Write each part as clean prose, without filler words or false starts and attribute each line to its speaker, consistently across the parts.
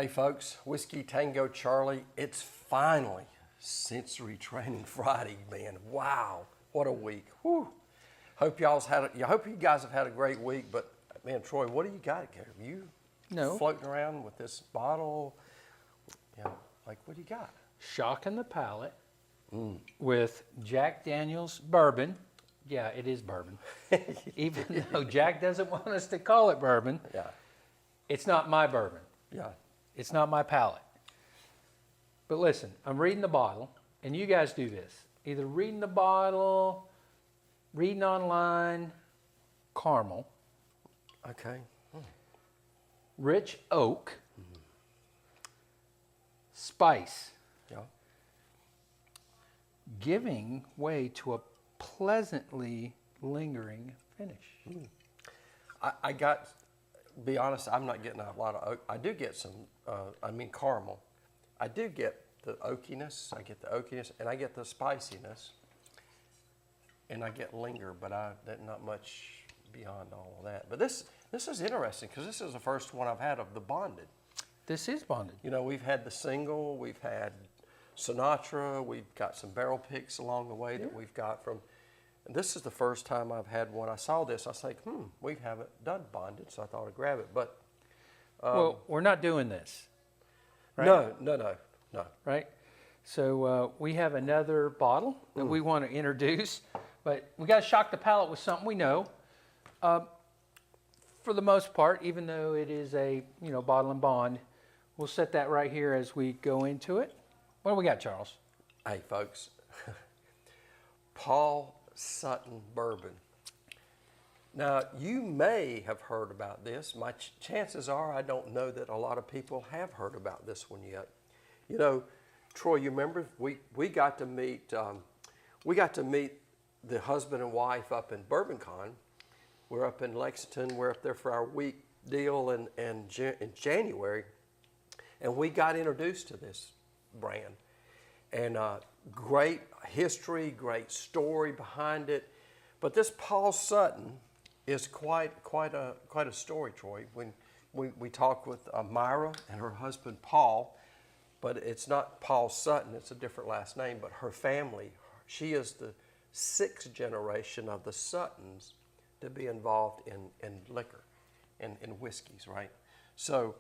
Speaker 1: Hey folks, Whiskey Tango Charlie. It's finally Sensory Training Friday, man. Wow, what a week. Whew. Hope you guys have had a great week, but man, Troy, what do you got here? You floating around with this bottle? Like what do you got?
Speaker 2: Shocking the palate with Jack Daniel's bourbon. Yeah, it is bourbon. Even though Jack doesn't want us to call it bourbon, it's not my bourbon.
Speaker 1: Yeah.
Speaker 2: It's not my palate. But listen, I'm reading the bottle, and you guys do this. Either reading the bottle, reading online, caramel.
Speaker 1: Okay.
Speaker 2: Rich oak, spice, giving way to a pleasantly lingering finish.
Speaker 1: Be honest, I'm not getting a lot of oak. I do get some, caramel. I do get the oakiness. I get the oakiness, and I get the spiciness, and I get linger, but not much beyond all of that. But this is interesting because this is the first one I've had of the bonded.
Speaker 2: This is bonded.
Speaker 1: You know, we've had the single, we've had Sinatra, we've got some barrel picks along the way that we've got from. And this is the first time I've had one. I saw this, I was like, we haven't done bonded, so I thought I'd grab it. But
Speaker 2: well, we're not doing this. Right?
Speaker 1: No.
Speaker 2: Right? So we have another bottle that we want to introduce, but we got to shock the palate with something we know. For the most part, even though it is a bottle and bond, we'll set that right here as we go into it. What do we got, Charles?
Speaker 1: Hey, folks, Paul Sutton Bourbon. Now, you may have heard about this. My chances are I don't know that a lot of people have heard about this one yet. You know, Troy, you remember we got to meet the husband and wife up in BourbonCon. We're up in Lexington. We're up there for our week deal in January, and we got introduced to this brand. And great history, great story behind it. But this Paul Sutton is quite a story, Troy. When we talked with Myra and her husband Paul, but it's not Paul Sutton, it's a different last name, but her family, she is the 6th generation of the Suttons to be involved in liquor and in whiskeys, right? So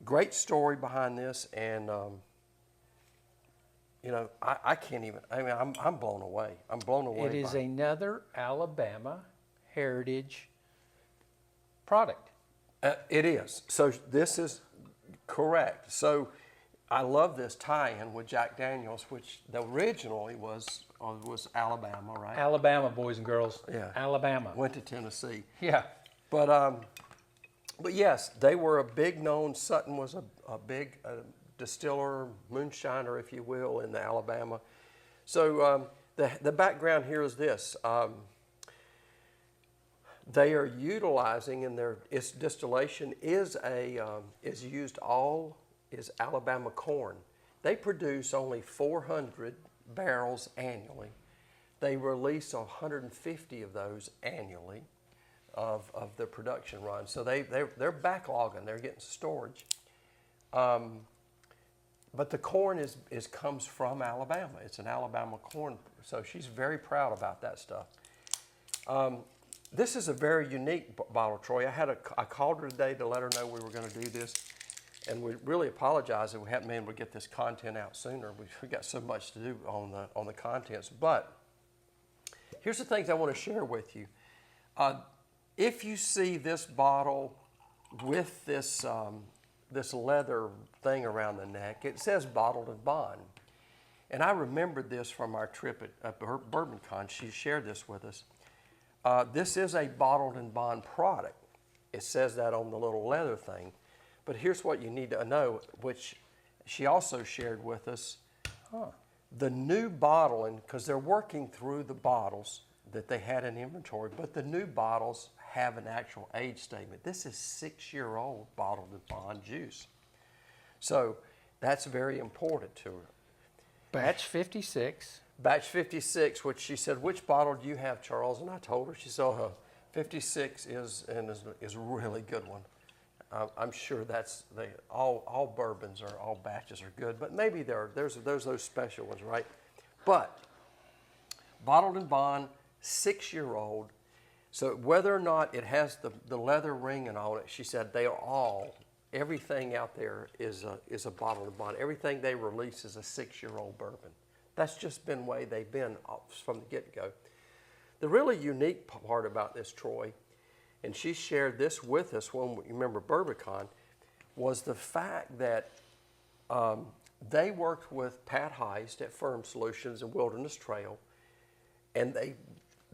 Speaker 1: great story behind this, and I can't even, I'm blown away. I'm blown away.
Speaker 2: It is another Alabama heritage product.
Speaker 1: It is. So this is correct. So I love this tie-in with Jack Daniel's, which originally was Alabama, right?
Speaker 2: Alabama, boys and girls.
Speaker 1: Yeah.
Speaker 2: Alabama.
Speaker 1: Went to Tennessee.
Speaker 2: Yeah.
Speaker 1: But yes, they were a big known, Sutton was a big distiller, moonshiner, if you will, in the Alabama. So the background here is this. They are utilizing its distillation is Alabama corn. They produce only 400 barrels annually. They release 150 of those annually of their production run. So they're backlogging. They're getting storage. But the corn comes from Alabama. It's an Alabama corn. So she's very proud about that stuff. This is a very unique bottle, Troy. I called her today to let her know we were going to do this. And we really apologize that we haven't been able to get this content out sooner. We've got so much to do on the contents. But here's the things I want to share with you. If you see this bottle with this leather thing around the neck, it says bottled and bond. And I remembered this from our trip at BourbonCon. She shared this with us. This is a bottled and bond product. It says that on the little leather thing. But here's what you need to know, which she also shared with us. The new bottle, and because they're working through the bottles that they had in inventory, but the new bottles have an actual age statement. This is 6-year-old bottled and bond juice. So that's very important to her.
Speaker 2: Batch 56.
Speaker 1: Batch 56, which she said, which bottle do you have, Charles? And I told her, she said, 56 is a really good one. I'm sure all bourbons or all batches are good, but maybe there's those special ones, right? But bottled and bond, 6-year-old. So whether or not it has the leather ring and all it, she said they are all, everything out there is a bottled and bond. Everything they release is a 6-year-old bourbon. That's just been the way they've been from the get-go. The really unique part about this, Troy, and she shared this with us when we remember BourbonCon, was the fact that they worked with Pat Heist at Firm Solutions and Wilderness Trail, and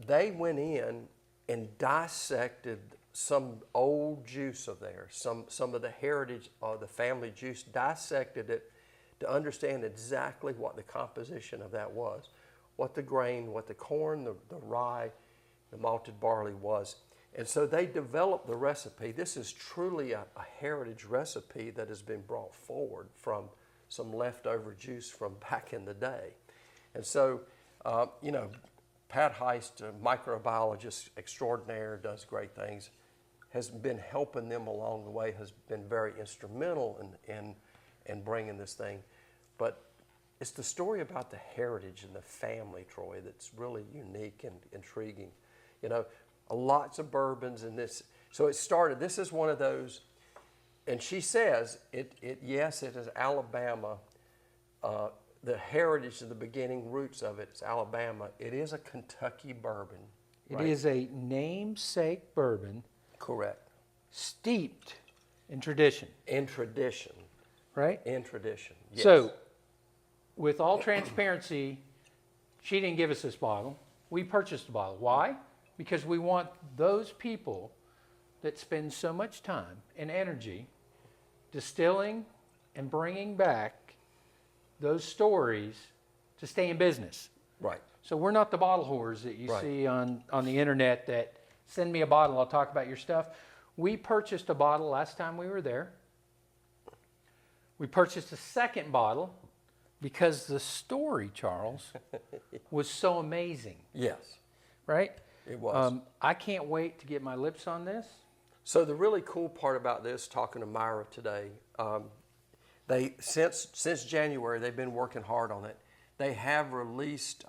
Speaker 1: they went in and dissected some old juice of theirs, some of the heritage of the family juice, dissected it to understand exactly what the composition of that was, what the grain, what the corn, the rye, the malted barley was. And so they developed the recipe. This is truly a heritage recipe that has been brought forward from some leftover juice from back in the day. And so, Pat Heist, a microbiologist extraordinaire, does great things, has been helping them along the way, has been very instrumental in bringing this thing. But it's the story about the heritage and the family, Troy, that's really unique and intriguing. Lots of bourbons in this. So it started, this is one of those, and she says, yes, it is Alabama. The heritage of the beginning roots of it is Alabama. It is a Kentucky bourbon.
Speaker 2: It is a namesake bourbon.
Speaker 1: Correct.
Speaker 2: Steeped in tradition.
Speaker 1: In tradition.
Speaker 2: Right?
Speaker 1: In tradition, yes.
Speaker 2: So, with all transparency, she didn't give us this bottle. We purchased the bottle. Why? Because we want those people that spend so much time and energy distilling and bringing back those stories to stay in business.
Speaker 1: Right.
Speaker 2: So we're not the bottle whores that you see on the internet that send me a bottle, I'll talk about your stuff. We purchased a bottle last time we were there. We purchased a second bottle because the story, Charles, was so amazing.
Speaker 1: Yes.
Speaker 2: Right?
Speaker 1: It was.
Speaker 2: I can't wait to get my lips on this.
Speaker 1: So the really cool part about this, talking to Myra today, they since January they've been working hard on it. They have released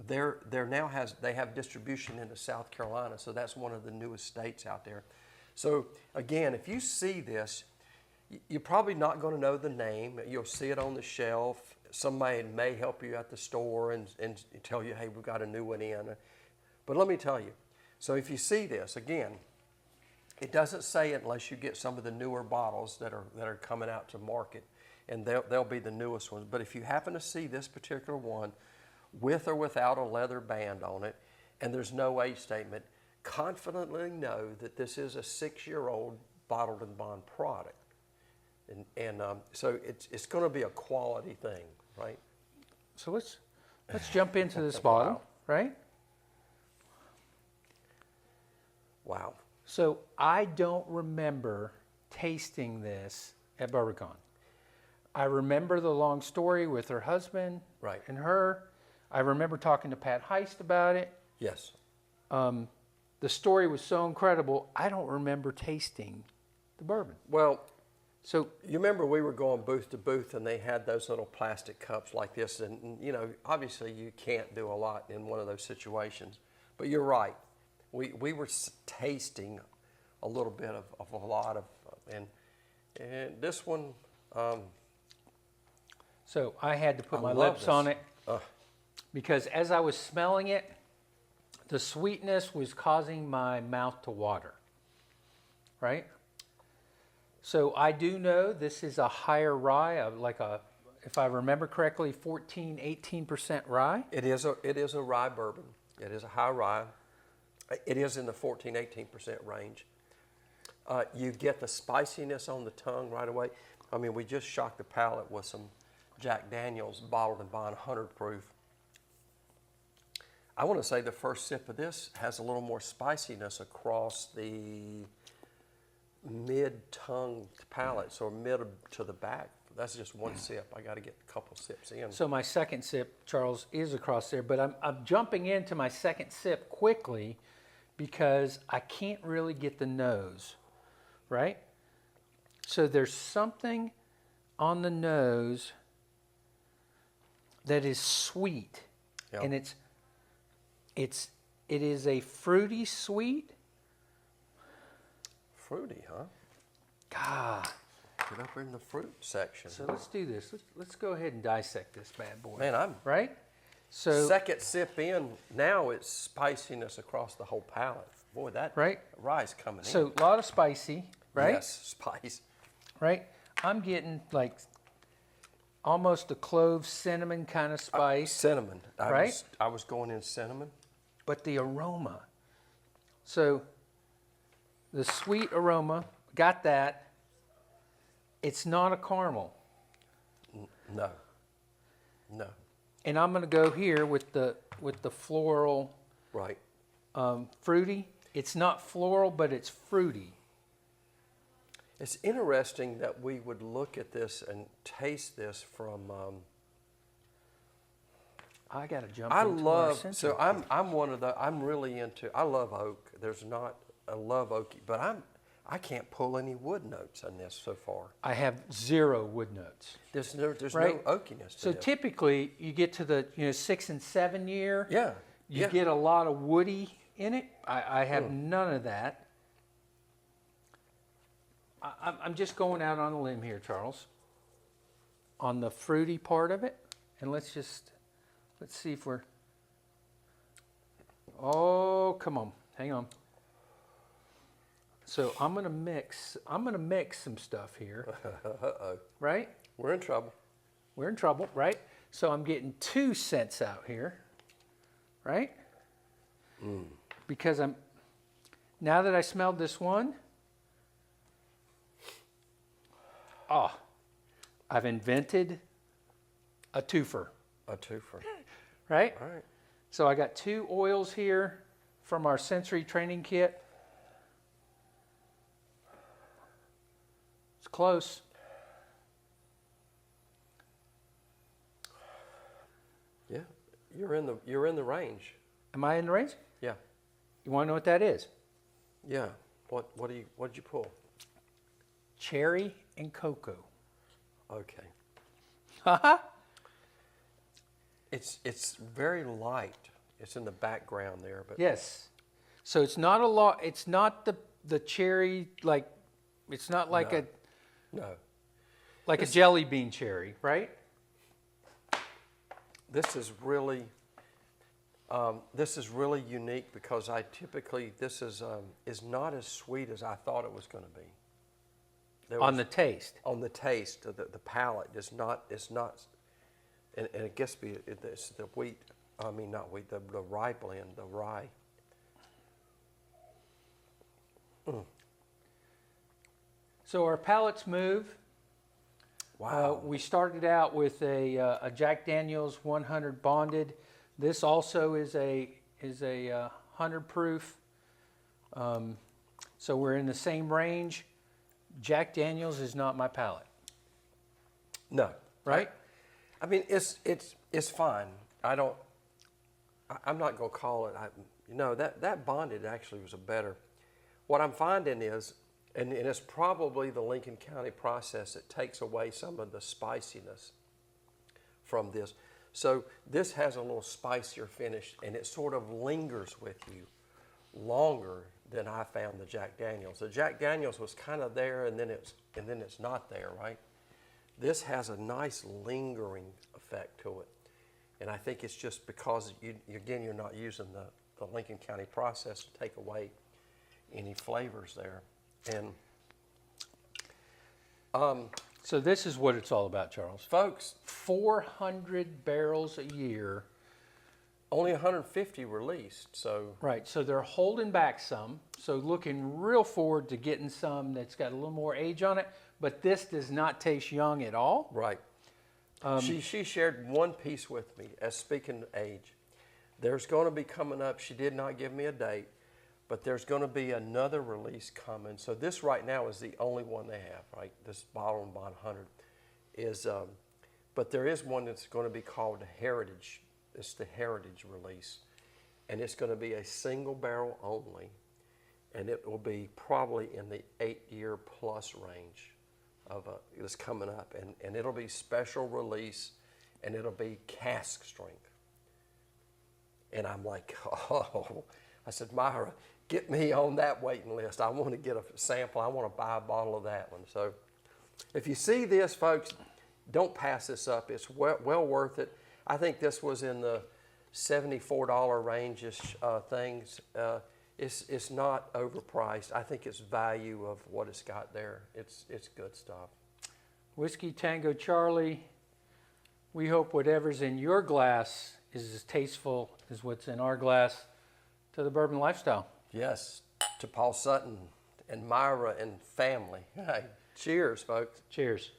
Speaker 1: they have distribution into South Carolina, so that's one of the newest states out there. So again, if you see this, you're probably not going to know the name. You'll see it on the shelf. Somebody may help you at the store and tell you, hey, we've got a new one in. But let me tell you, so if you see this, again, it doesn't say it unless you get some of the newer bottles that are coming out to market, and they'll be the newest ones. But if you happen to see this particular one with or without a leather band on it, and there's no age statement, confidently know that this is a 6-year-old bottled and bond product. And so it's going to be a quality thing, right?
Speaker 2: So let's jump into this bottle, right?
Speaker 1: Wow.
Speaker 2: So I don't remember tasting this at BourbonCon. I remember the long story with her husband and her. I remember talking to Pat Heist about it.
Speaker 1: Yes.
Speaker 2: The story was so incredible, I don't remember tasting the bourbon.
Speaker 1: Well,
Speaker 2: so
Speaker 1: you remember we were going booth to booth and they had those little plastic cups like this, and obviously you can't do a lot in one of those situations. But you're right. We were tasting a little bit of a lot of, and this one.
Speaker 2: So I had to put my lips on it because as I was smelling it, the sweetness was causing my mouth to water, right? So I do know this is a higher rye, if I remember correctly, 14, 18% rye.
Speaker 1: It is a rye bourbon. It is a high rye. It is in the 14, 18% range. You get the spiciness on the tongue right away. I mean, we just shocked the palate with some Jack Daniel's bottled and bond 100 proof. I want to say the first sip of this has a little more spiciness across the mid-tongue palate, so mid to the back. That's just one sip. I got to get a couple sips in.
Speaker 2: So my second sip, Charles, is across there, but I'm jumping into my second sip quickly because I can't really get the nose, right? So there's something on the nose that is sweet,
Speaker 1: Yep.
Speaker 2: and it is a fruity sweet.
Speaker 1: Fruity, huh?
Speaker 2: God.
Speaker 1: Get up in the fruit section.
Speaker 2: So let's do this. Let's go ahead and dissect this bad boy.
Speaker 1: Man, I'm
Speaker 2: right. So
Speaker 1: second sip in, now it's spiciness across the whole palate. Boy, that
Speaker 2: right.
Speaker 1: rye's coming in.
Speaker 2: So a lot of spicy, right?
Speaker 1: Yes, spice.
Speaker 2: Right. I'm getting like almost a clove cinnamon kind of spice.
Speaker 1: Cinnamon.
Speaker 2: Right?
Speaker 1: I was going in cinnamon.
Speaker 2: But the aroma. So the sweet aroma, got that. It's not a caramel.
Speaker 1: No. No.
Speaker 2: And I'm going to go here with the floral,
Speaker 1: Right.
Speaker 2: fruity. It's not floral, but it's fruity.
Speaker 1: It's interesting that we would look at this and taste this from.
Speaker 2: I got to jump.
Speaker 1: I
Speaker 2: into
Speaker 1: love.
Speaker 2: our
Speaker 1: So I'm one of the. I'm really into. I love oak. There's not. I love oaky, but I can't pull any wood notes on this so far.
Speaker 2: I have 0 wood notes.
Speaker 1: There's
Speaker 2: Right.
Speaker 1: no oakiness to
Speaker 2: So
Speaker 1: this.
Speaker 2: typically, you get to the 6 and 7 year.
Speaker 1: Yeah.
Speaker 2: You get a lot of woody in it. I have none of that. I'm just going out on a limb here, Charles, on the fruity part of it. And let's see if we're, oh, come on, hang on. So I'm gonna mix some stuff here.
Speaker 1: Uh-oh.
Speaker 2: Right?
Speaker 1: We're in trouble.
Speaker 2: We're in trouble, right? So I'm getting 2 scents out here, right? Because now that I smelled this one, I've invented a twofer,
Speaker 1: A twofer.
Speaker 2: right?
Speaker 1: All right.
Speaker 2: So I got 2 oils here from our sensory training kit. It's close.
Speaker 1: Yeah. You're in the range.
Speaker 2: Am I in the range?
Speaker 1: Yeah.
Speaker 2: You want to know what that is?
Speaker 1: Yeah. What did you pull?
Speaker 2: Cherry and cocoa.
Speaker 1: Okay.
Speaker 2: Haha.
Speaker 1: It's very light. It's in the background there, but
Speaker 2: Yes. So it's not a lot. It's not the cherry like. It's not like
Speaker 1: no.
Speaker 2: a jelly bean cherry, right?
Speaker 1: This is really unique because I typically this is not as sweet as I thought it was going to be.
Speaker 2: On the taste.
Speaker 1: On the taste, the palate is not. It's not, and I guess it's the wheat. I mean, not wheat. The rye blend, the rye.
Speaker 2: So our palates move.
Speaker 1: Wow.
Speaker 2: We started out with a Jack Daniel's 100 bonded. This also is a 100 proof. So we're in the same range. Jack Daniel's is not my palate.
Speaker 1: No.
Speaker 2: Right?
Speaker 1: I mean, it's fine. I'm not going to call it. That bonded actually was a better. What I'm finding is, and it's probably the Lincoln County process that takes away some of the spiciness from this. So this has a little spicier finish, and it sort of lingers with you longer than I found the Jack Daniel's. The Jack Daniel's was kind of there, and then it's not there, right? This has a nice lingering effect to it, and I think it's just because you're not using the Lincoln County process to take away any flavors there, and
Speaker 2: So this is what it's all about, Charles.
Speaker 1: folks,
Speaker 2: 400 barrels a year.
Speaker 1: only 150 released, so
Speaker 2: Right, so they're holding back some. So looking real forward to getting some that's got a little more age on it. But this does not taste young at all.
Speaker 1: right. She shared one piece with me as speaking of age. There's going to be coming up, she did not give me a date, but there's going to be another release coming. So this right now is the only one they have, right? This Bottle and Bond 100 is, but there is one that's going to be called the Heritage. It's the Heritage release, and it's going to be a single barrel only, and it will be probably in the 8-year plus range. that's coming up, and it'll be special release, and it'll be cask strength. And I'm like, oh, I said, Myra, get me on that waiting list. I want to get a sample. I want to buy a bottle of that one. So if you see this, folks, don't pass this up. It's well worth it. I think this was in the $74 range-ish things. It's not overpriced. I think it's value of what it's got there. It's good stuff.
Speaker 2: Whiskey Tango Charlie, we hope whatever's in your glass is as tasteful as what's in our glass to the bourbon lifestyle.
Speaker 1: Yes, to Paul Sutton and Myra and family. Hey, cheers, folks.
Speaker 2: Cheers.